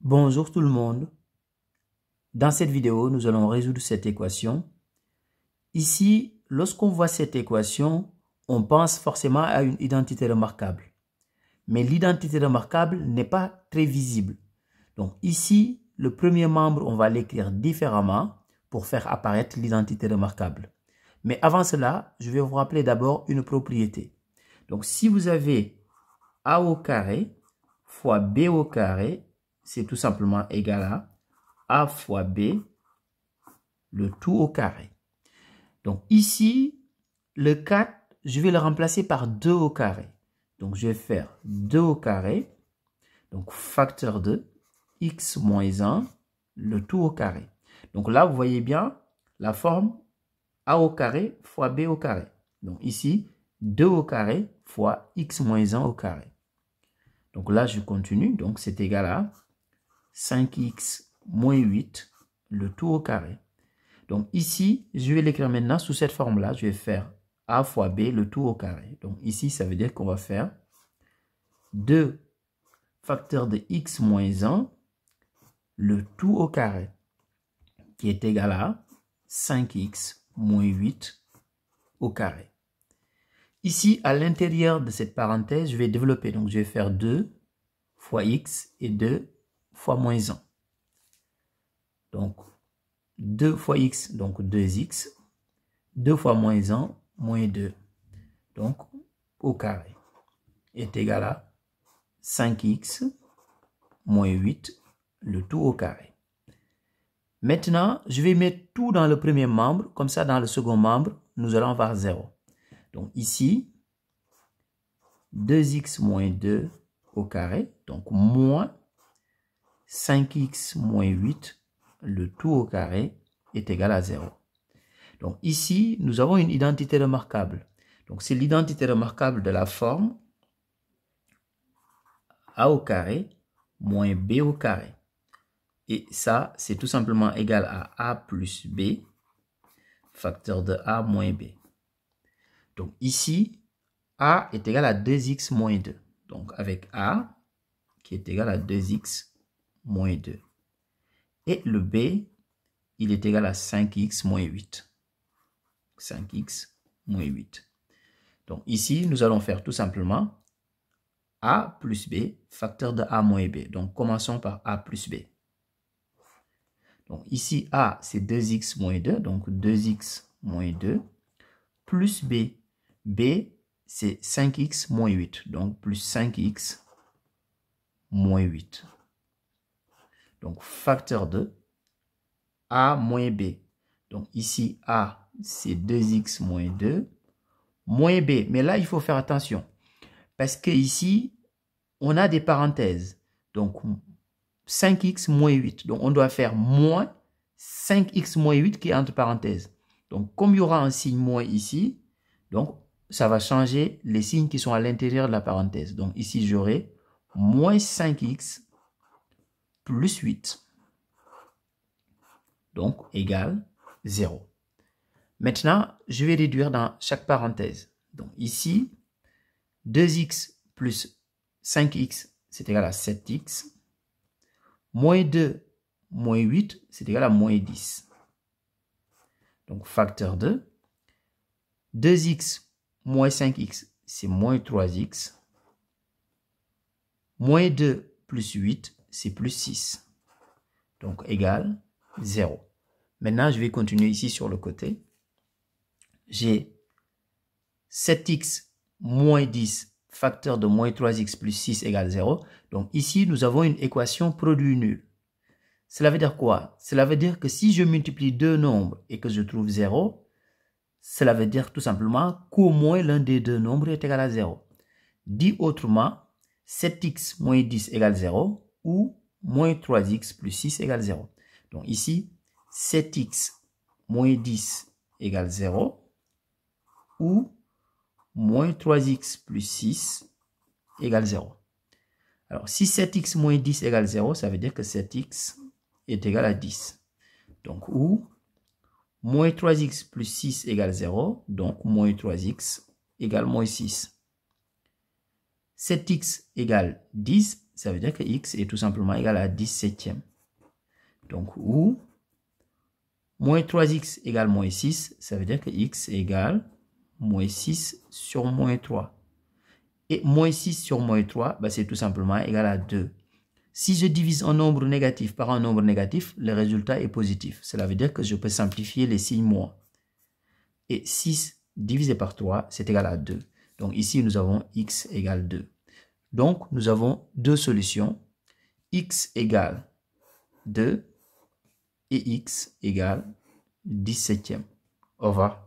Bonjour tout le monde. Dans cette vidéo, nous allons résoudre cette équation. Ici, lorsqu'on voit cette équation, on pense forcément à une identité remarquable. Mais l'identité remarquable n'est pas très visible. Donc ici, le premier membre, on va l'écrire différemment pour faire apparaître l'identité remarquable. Mais avant cela, je vais vous rappeler d'abord une propriété. Donc si vous avez A au carré fois B au carré, c'est tout simplement égal à A fois B, le tout au carré. Donc ici, le 4, je vais le remplacer par 2 au carré. Donc je vais faire 2 au carré, donc facteur de x moins 1, le tout au carré. Donc là, vous voyez bien la forme A au carré fois B au carré. Donc ici, 2 au carré fois x moins 1 au carré. Donc là, je continue. Donc c'est égal à 5x moins 8, le tout au carré. Donc ici, je vais l'écrire maintenant sous cette forme-là. Je vais faire A fois B, le tout au carré. Donc ici, ça veut dire qu'on va faire 2 facteur de x moins 1, le tout au carré, qui est égal à 5x moins 8 au carré. Ici, à l'intérieur de cette parenthèse, je vais développer. Donc je vais faire 2 fois x et 2 fois moins 1. Donc 2 fois x, donc 2x. 2 fois moins 1, moins 2. Donc, au carré est égal à 5x moins 8, le tout au carré. Maintenant, je vais mettre tout dans le premier membre. Comme ça, dans le second membre, nous allons avoir 0. Donc ici, 2x moins 2 au carré. Donc, moins 5x moins 8, le tout au carré est égal à 0. Donc ici, nous avons une identité remarquable. Donc c'est l'identité remarquable de la forme A au carré moins B au carré. Et ça, c'est tout simplement égal à A plus B, facteur de A moins B. Donc ici, A est égal à 2x moins 2. Donc avec A, qui est égal à 2x moins 2. Et le B, il est égal à 5x moins 8. 5x moins 8. Donc ici, nous allons faire tout simplement A plus B, facteur de A moins B. Donc commençons par A plus B. Donc ici, A, c'est 2x moins 2, donc 2x moins 2, plus B. B, c'est 5x moins 8, donc plus 5x moins 8. Donc facteur de A moins B. Donc ici, A, c'est 2x moins 2, moins B. Mais là, il faut faire attention. Parce que ici, on a des parenthèses. Donc, 5x moins 8. Donc, on doit faire moins 5x moins 8 qui est entre parenthèses. Donc, comme il y aura un signe moins ici, donc, ça va changer les signes qui sont à l'intérieur de la parenthèse. Donc, ici, j'aurai moins 5x plus 8. Donc, égale 0. Maintenant, je vais réduire dans chaque parenthèse. Donc ici, 2x plus 5x, c'est égal à 7x. Moins 2, moins 8, c'est égal à moins 10. Donc facteur de 2x moins 5x, c'est moins 3x. Moins 2 plus 8, c'est plus 6. Donc égal 0. Maintenant, je vais continuer ici sur le côté. J'ai 7x moins 10, facteur de moins 3x plus 6 égale 0. Donc ici, nous avons une équation produit nul. Cela veut dire quoi? Cela veut dire que si je multiplie deux nombres et que je trouve 0, cela veut dire tout simplement qu'au moins l'un des deux nombres est égal à 0. Dit autrement, 7x moins 10 égale 0 ou moins 3x plus 6 égale 0. Donc ici, 7x moins 10 égale 0 ou moins 3x plus 6 égale 0. Alors, si 7x moins 10 égale 0, ça veut dire que 7x est égal à 10. Donc, ou moins 3x plus 6 égale 0, donc moins 3x égale moins 6. 7x égale 10, ça veut dire que x est tout simplement égal à 17e. Donc, ou moins 3x égale moins 6, ça veut dire que x égale moins 6 sur moins 3. Et moins 6 sur moins 3, c'est tout simplement égal à 2. Si je divise un nombre négatif par un nombre négatif, le résultat est positif. Cela veut dire que je peux simplifier les signes moins. Et 6 divisé par 3, c'est égal à 2. Donc ici, nous avons x égale 2. Donc, nous avons deux solutions. X égale 2 et x égale 17e. Au revoir.